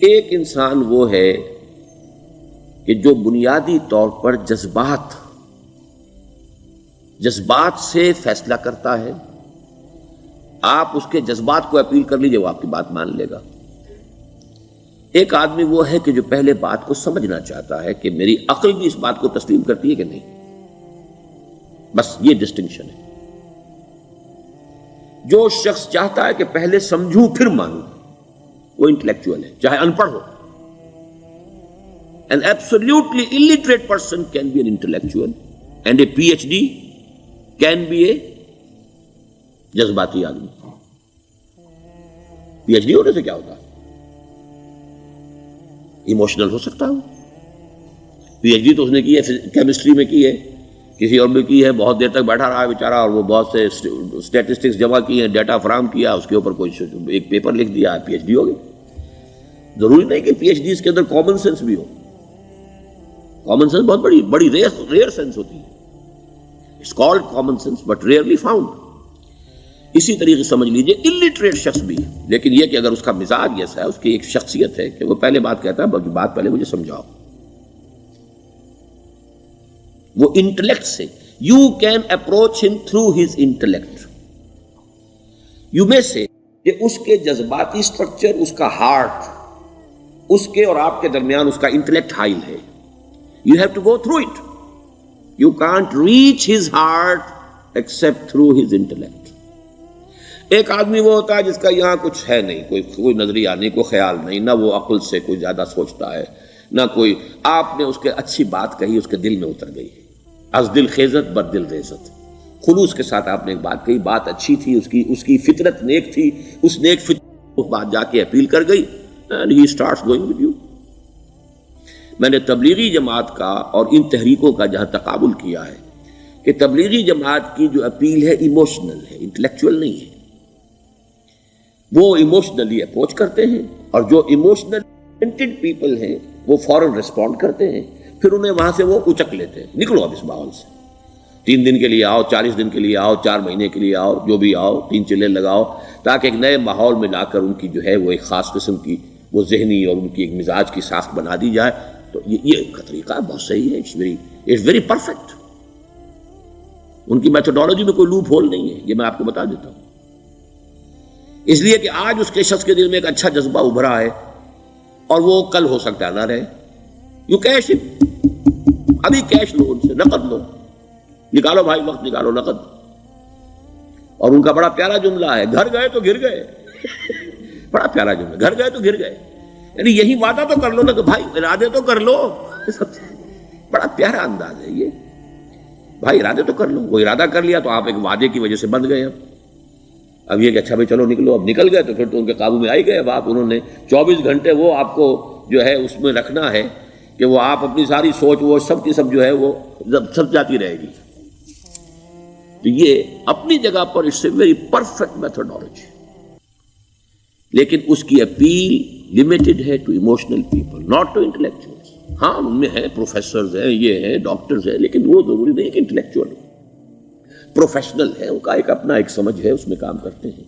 ایک انسان وہ ہے کہ جو بنیادی طور پر جذبات سے فیصلہ کرتا ہے. آپ اس کے جذبات کو اپیل کر لیجئے، وہ آپ کی بات مان لے گا. ایک آدمی وہ ہے کہ جو پہلے بات کو سمجھنا چاہتا ہے کہ میری عقل بھی اس بات کو تسلیم کرتی ہے کہ نہیں. بس یہ ڈسٹنکشن ہے. جو شخص چاہتا ہے کہ پہلے سمجھوں پھر مانوں، وہ انٹلیکچوئل ہے، چاہے ان پڑھ ہو. An absolutely illiterate person can be an intellectual and a PhD can be a جذباتی آدمی. PhD ہونے سے کیا ہوتا ہے؟ ایموشنل ہو سکتا ہے. PhD تو اس نے کی ہے کیمسٹری میں کی ہے، کسی اور میں کی ہے، بہت دیر تک بیٹھا رہا ہے بیچارہ، اور وہ بہت سے اسٹیٹسٹکس جمع کی ہیں، ڈیٹا فراہم کیا، اس کے اوپر کوئی ایک پیپر لکھ دیا، PhD ہو گئی. ضروری نہیں کہ PhD اس کے اندر کامن سینس بھی ہو. کامن سینس بہت بڑی ریئر سینس ہوتی ہے. It's called common sense but rarely found. اسی طریقے سمجھ لیجئے الٹریٹ شخص بھی ہے، لیکن یہ کہ اگر اس کا مزاج ایسا ہے، اس کی ایک شخصیت ہے کہ وہ پہلے بات کہتا ہے، بات پہلے مجھے سمجھاؤ. وہ انٹلیکٹ سے یو کین اپروچ ہم تھرو ہز انٹلیکٹ. یو میں سے کہ اس کے جذباتی اسٹرکچر، اس کا ہارٹ، اس کے اور آپ کے درمیان اس کا انٹلیکٹ حائل ہے. You have to go through it. You can't reach his heart except through his intellect. ایک آدمی وہ ہوتا ہے جس کا یہاں کچھ ہے نہیں، کوئی نظریہ نہیں، کوئی خیال نہیں، نہ وہ عقل سے کوئی زیادہ سوچتا ہے، نہ کوئی. آپ نے اس کے اچھی بات کہی، اس کے دل میں اتر گئی. از دل خیزت بر دل ریزت. خلوص کے ساتھ آپ نے ایک بات کہی، بات اچھی تھی، اس کی فطرت نیک تھی، اس نیک فطرت اس بات جا کے اپیل کر گئی. And he starts going with you. میں نے تبلیغی جماعت کا اور ان تحریکوں کا جہاں تقابل کیا ہے کہ تبلیغی جماعت کی جو اپیل ہے ایموشنل ہے، انٹلیکچوئل نہیں ہے. وہ ایموشنلی اپروچ کرتے ہیں، اور جو ایموشنل پیپل ہیں وہ فوراً ریسپونڈ کرتے ہیں، پھر انہیں وہاں سے وہ اچک لیتے ہیں. نکلو اب اس ماحول سے، 3 دن کے لیے آؤ، 40 دن کے لیے آؤ، 4 مہینے کے لیے آؤ، جو بھی آؤ، 3 چلے لگاؤ، تاکہ ایک نئے ماحول میں لا کر ان کی جو ہے وہ ایک خاص قسم کی وہ ذہنی اور ان کی ایک مزاج کی ساخت بنا دی جائے. تو یہ کا طریقہ بہت صحیح ہے. It's very perfect. ان کی میتھڈالوجی میں کوئی لوپ ہول نہیں ہے، یہ میں آپ کو بتا دیتا ہوں. اس لیے کہ آج اس کے شخص کے دل میں ایک اچھا جذبہ ابھرا ہے، اور وہ کل ہو سکتا ہے نہ رہے. یو کیش، ابھی کیش لو، ان سے نقد لو، نکالو بھائی، وقت نکالو، نقد. اور ان کا بڑا پیارا جملہ ہے، گھر گئے تو گر گئے. بڑا پیارا جملہ، گھر گئے تو گر گئے. یعنی یہی وعدہ تو کر لو نا کہ بھائی ارادے تو کر لو. بڑا پیارا انداز ہے یہ، بھائی ارادے تو کر لو. وہ ارادہ کر لیا تو آپ ایک وعدے کی وجہ سے بند گئے. اب یہ کہ اچھا بھائی چلو نکلو، اب نکل گئے تو پھر تو ان کے قابو میں آئی گئے. اب آپ انہوں نے 24 گھنٹے وہ آپ کو جو ہے اس میں رکھنا ہے کہ وہ آپ اپنی ساری سوچ وہ سب کی سب جو ہے وہ سب جاتی رہے گی. تو یہ اپنی جگہ پر it's a very perfect methodology, لیکن اس کی اپیل لمیٹڈ ہے to emotional people, not to intellectuals. ہاں ان میں ہیں پروفیسرز ہیں، یہ ہیں ڈاکٹرز ہیں، لیکن وہ ضروری نہیں کہ انٹلیکچوئل ہو. پروفیشنل ہے، ان کا ایک اپنا ایک سمجھ ہے، اس میں کام کرتے ہیں.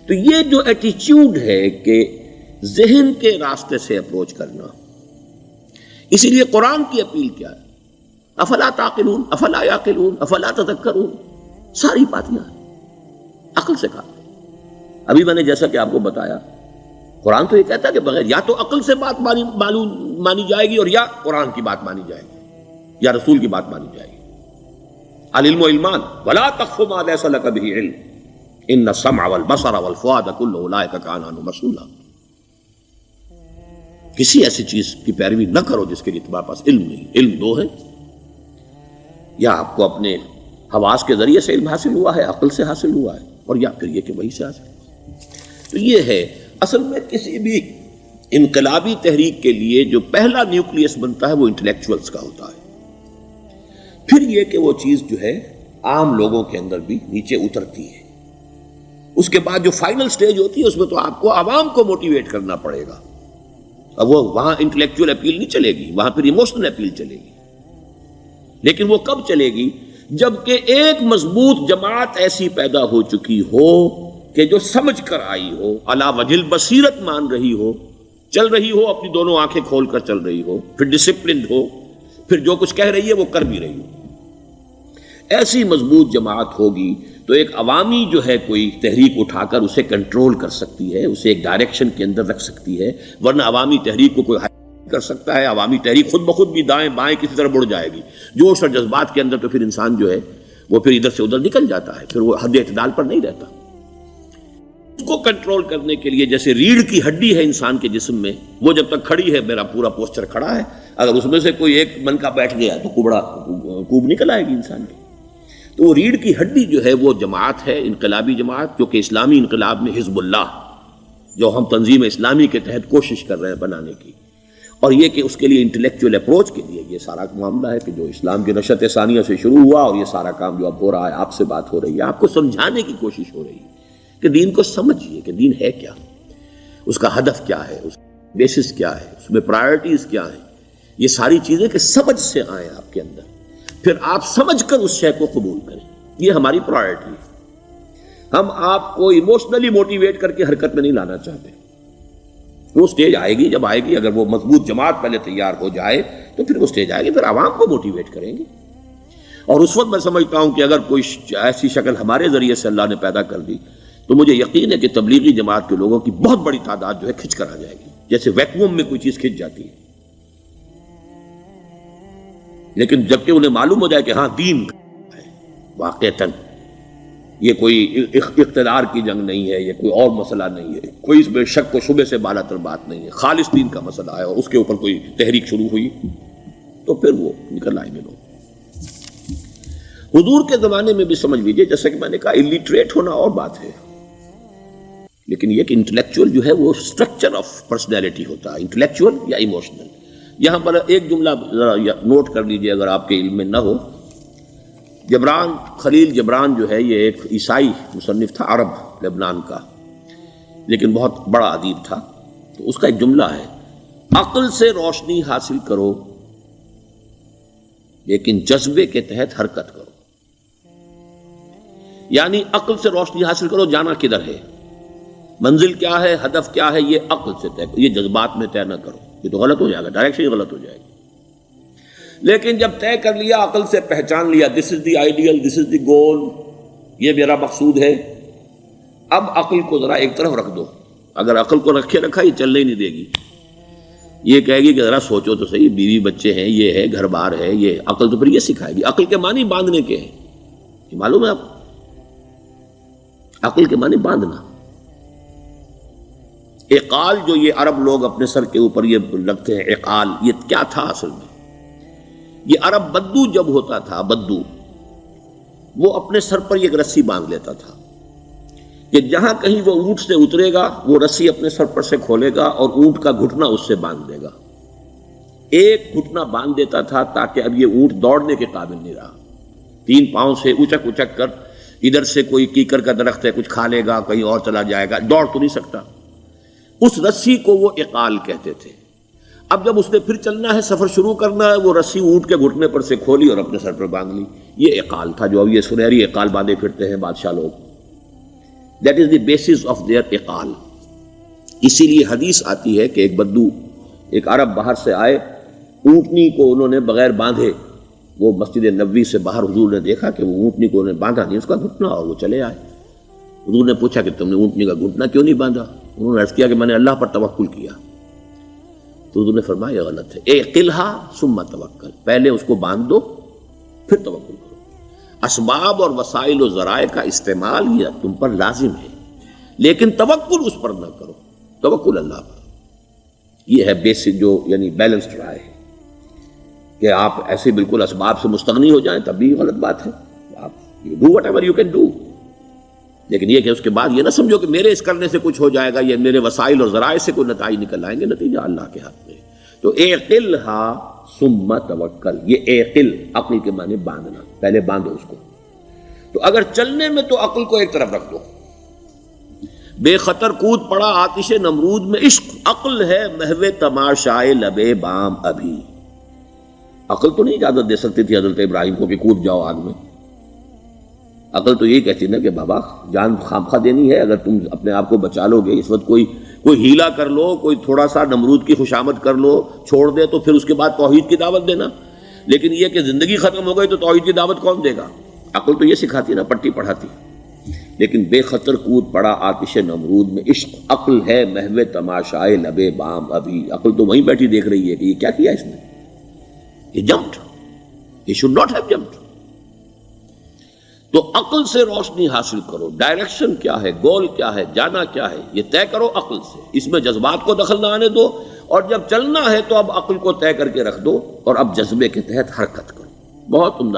تو یہ جو ایٹیچیوڈ ہے کہ ذہن کے راستے سے اپروچ کرنا، اسی لیے قرآن کی اپیل کیا ہے؟ افلا تعقلون، افلا یعقلون، افلا تذکرون. ساری باتیں عقل سے کہا. ابھی میں نے جیسا کہ آپ کو بتایا، قرآن تو یہ کہتا ہے کہ بغیر یا تو عقل سے بات مانی جائے گی، اور یا قرآن کی بات مانی جائے گی، یا رسول کی بات مانی جائے گی. العلم علمان ولا تخف ما ليس لك به علم ان السمع والبصر والفؤاد كل اولئك كان عنه مسؤولا. کسی ایسی چیز کی پیروی نہ کرو جس کے لیے تمہارے پاس علم نہیں. علم دو ہے، یا آپ کو اپنے حواس کے ذریعے سے علم حاصل ہوا ہے، عقل سے حاصل ہوا ہے، اور یا پھر یہ کہ وہی سے حاصل. تو یہ ہے اصل میں کسی بھی انقلابی تحریک کے لیے جو پہلا نیوکلیس بنتا ہے وہ انٹلیکچوئلز کا ہوتا ہے. پھر یہ کہ وہ چیز جو ہے عام لوگوں کے اندر بھی نیچے اترتی ہے. اس کے بعد جو فائنل سٹیج ہوتی ہے اس میں تو آپ کو عوام کو موٹیویٹ کرنا پڑے گا. اب وہ وہاں انٹلیکچوئل اپیل نہیں چلے گی، وہاں پھر ایموشنل اپیل چلے گی. لیکن وہ کب چلے گی؟ جبکہ ایک مضبوط جماعت ایسی پیدا ہو چکی ہو کہ جو سمجھ کر آئی ہو، علی وجہ البصیرت مان رہی ہو چل رہی ہو اپنی دونوں آنکھیں کھول کر چل رہی ہو، پھر ڈسپلنڈ ہو، پھر جو کچھ کہہ رہی ہے وہ کر بھی رہی ہو، ایسی مضبوط جماعت ہوگی تو ایک عوامی جو ہے کوئی تحریک اٹھا کر اسے کنٹرول کر سکتی ہے، اسے ایک ڈائریکشن کے اندر رکھ سکتی ہے، ورنہ عوامی تحریک کو کوئی کر سکتا ہے؟ عوامی تحریک خود بخود بھی دائیں بائیں کسی طرح بڑھ جائے گی، جوش اور جذبات کے اندر، تو پھر انسان جو ہے وہ پھر ادھر سے ادھر نکل جاتا ہے، پھر وہ حد اعتدال پر نہیں رہتا۔ اس کو کنٹرول کرنے کے لیے جیسے ریڑھ کی ہڈی ہے انسان کے جسم میں، وہ جب تک کھڑی ہے میرا پورا پوسچر کھڑا ہے، اگر اس میں سے کوئی ایک منکا بیٹھ گیا تو کوب نکل آئے گی انسان کی۔ تو وہ ریڑھ کی ہڈی جو ہے وہ جماعت ہے، انقلابی جماعت، جو کہ اسلامی انقلاب میں حزب اللہ، جو ہم تنظیم اسلامی کے تحت کوشش کر رہے ہیں بنانے کی، اور یہ کہ اس کے لیے انٹلیکچوئل اپروچ کے لیے یہ سارا معاملہ ہے کہ جو اسلام کی نشأت ثانیہ سے شروع ہوا، اور یہ سارا کام جو اب ہو رہا ہے، آپ سے بات ہو رہی ہے، آپ کو سمجھانے کی کوشش ہو رہی ہے کہ دین کو سمجھیے کہ دین ہے کیا، اس کا ہدف کیا ہے، اس کا بیسس کیا ہے، اس میں پرائرٹیز کیا ہیں، یہ ساری چیزیں کہ سمجھ سے آئیں آپ کے اندر، پھر آپ سمجھ کر اس شے کو قبول کریں، یہ ہماری پرائرٹی ہے۔ ہم آپ کو ایموشنلی موٹیویٹ کر کے حرکت میں نہیں لانا چاہتے، وہ سٹیج آئے گی، جب آئے گی، اگر وہ مضبوط جماعت پہلے تیار ہو جائے تو پھر وہ سٹیج آئے گی، پھر عوام کو موٹیویٹ کریں گے۔ اور اس وقت میں سمجھتا ہوں کہ اگر کوئی ایسی شکل ہمارے ذریعے سے اللہ نے پیدا کر دی تو مجھے یقین ہے کہ تبلیغی جماعت کے لوگوں کی بہت بڑی تعداد جو ہے کھنچ کر آ جائے گی، جیسے ویکیوم میں کوئی چیز کھنچ جاتی ہے۔ لیکن جبکہ انہیں معلوم ہو جائے کہ ہاں دین ہے واقعتاً، یہ کوئی اقتدار کی جنگ نہیں ہے، یہ کوئی اور مسئلہ نہیں ہے، کوئی اس میں شک و شبے سے بالا تر بات نہیں ہے، خالص دین کا مسئلہ ہے، اور اس کے اوپر کوئی تحریک شروع ہوئی تو پھر وہ نکل آئیں گے لوگ۔ حضور کے زمانے میں بھی سمجھ لیجیے، جیسا کہ میں نے کہا، الٹریٹ ہونا اور بات ہے، لیکن یہ کہ انٹلیکچوئل جو ہے وہ اسٹرکچر آف پرسنالٹی ہوتا ہے، انٹلیکچوئل یا ایموشنل۔ یہاں پر ایک جملہ ذرا نوٹ کر لیجیے اگر آپ کے علم میں نہ ہو، جبران، خلیل جبران جو ہے یہ ایک عیسائی مصنف تھا، عرب لبنان کا، لیکن بہت بڑا ادیب تھا، تو اس کا ایک جملہ ہے، عقل سے روشنی حاصل کرو لیکن جذبے کے تحت حرکت کرو۔ یعنی عقل سے روشنی حاصل کرو، جانا کدھر ہے، منزل کیا ہے، ہدف کیا ہے، یہ عقل سے طے کرو، یہ جذبات میں طے نہ کرو، یہ تو غلط ہو جائے گا، ڈائریکشن غلط ہو جائے گی۔ لیکن جب طے کر لیا، عقل سے پہچان لیا، دس از دی آئیڈیل، دس از دی گول، یہ میرا مقصود ہے، اب عقل کو ذرا ایک طرف رکھ دو۔ اگر عقل کو رکھا یہ چلنے ہی نہیں دے گی، یہ کہے گی کہ ذرا سوچو تو صحیح، بیوی بچے ہیں، یہ ہے، گھر بار ہے، یہ عقل تو پھر یہ سکھائے گی۔ عقل کے معنی باندھنے کے ہیں، یہ معلوم ہے آپ، عقل کے معنی باندھنا۔ اقال جو یہ عرب لوگ اپنے سر کے اوپر یہ لگتے ہیں، اقال، یہ کیا تھا اصل میں؟ یہ عرب بدو جب ہوتا تھا، بدو، وہ اپنے سر پر ایک رسی باندھ لیتا تھا کہ جہاں کہیں وہ اونٹ سے اترے گا وہ رسی اپنے سر پر سے کھولے گا اور اونٹ کا گھٹنا اس سے باندھ دے گا۔ ایک گھٹنا باندھ دیتا تھا تاکہ اب یہ اونٹ دوڑنے کے قابل نہیں رہا، 3 پاؤں سے اچک اچک کر، ادھر سے کوئی کیکر کا درخت ہے کچھ کھا لے گا، کہیں اور چلا جائے گا، دوڑ تو نہیں سکتا۔ اس رسی کو وہ اقال کہتے تھے۔ اب جب اس نے پھر چلنا ہے، سفر شروع کرنا ہے، وہ رسی اونٹ کے گھٹنے پر سے کھولی اور اپنے سر پر باندھ لی، یہ اقال تھا، جو اب یہ سنہری اقال باندھے پھرتے ہیں بادشاہ لوگ۔ That is the basis of their اقال۔ اسی لیے حدیث آتی ہے کہ ایک بدو، ایک عرب باہر سے آئے، اونٹنی کو انہوں نے بغیر باندھے، وہ مسجد نبوی سے باہر حضور نے دیکھا کہ وہ اونٹنی کو انہوں نے باندھا نہیں، اس کا گھٹنا، اور وہ چلے آئے۔ حضور نے پوچھا کہ تم نے اونٹنی کا گھٹنا کیوں نہیں باندھا؟ انہوں نے عرض کیا کہ میں نے اللہ پر توکل کیا۔ تو حضور نے فرمایا یہ غلط ہے، اعقلھا ثم توکل، پہلے اس کو باندھ دو پھر توکل کرو۔ اسباب اور وسائل و ذرائع کا استعمال یہ تم پر لازم ہے، لیکن توکل اس پر نہ کرو، توکل اللہ پر۔ یہ ہے بیسک جو یعنی بیلنسڈ رائے ہے کہ آپ ایسے بالکل اسباب سے مستغنی ہو جائیں تب بھی غلط بات ہے، آپ you do what ever you can do, لیکن یہ کہ اس کے بعد یہ نہ سمجھو کہ میرے اس کرنے سے کچھ ہو جائے گا، یہ میرے وسائل اور ذرائع سے کوئی نتائج نکل آئیں گے، نتیجہ اللہ کے ہاتھ میں۔ تو اعقلھا ثم توکل، یہ اعقل، عقل کے معنی باندھنا، پہلے باندھو اس کو۔ تو اگر چلنے میں تو عقل کو ایک طرف رکھ دو، بے خطر کود پڑا آتش نمرود میں عشق، عقل ہے محو تماشائے لبے بام ابھی۔ عقل تو نہیں اجازت دے سکتی تھی حضرت ابراہیم کو کہ کود جاؤ آگ میں، عقل تو یہی کہتی نا کہ بابا جان خامخواہ دینی ہے، اگر تم اپنے آپ کو بچا لو گے، اس وقت کوئی ہیلا کر لو، کوئی تھوڑا سا نمرود کی خوشامد کر لو، چھوڑ دے تو پھر اس کے بعد توحید کی دعوت دینا. لیکن یہ کہ زندگی ختم ہو گئی تو توحید کی دعوت کون دے گا؟ عقل تو یہ سکھاتی نا، پٹی پڑھاتی. لیکن بے خطر کود پڑا آتش نمرود میں، عشق عقل ہے محو تماشائے لبے بام ابھی. عقل تو وہیں بیٹھی دیکھ رہی ہے کہ یہ کیا کیا اس نے، یہ جمپڈ، یہ شوڈ ناٹ ہیو جمپڈ. تو عقل سے روشنی حاصل کرو، ڈائریکشن کیا ہے، گول کیا ہے، جانا کیا ہے، یہ طے کرو عقل سے. اس میں جذبات کو دخل نہ آنے دو، اور جب چلنا ہے تو اب عقل کو طے کر کے رکھ دو، اور اب جذبے کے تحت حرکت کرو. بہت عمدہ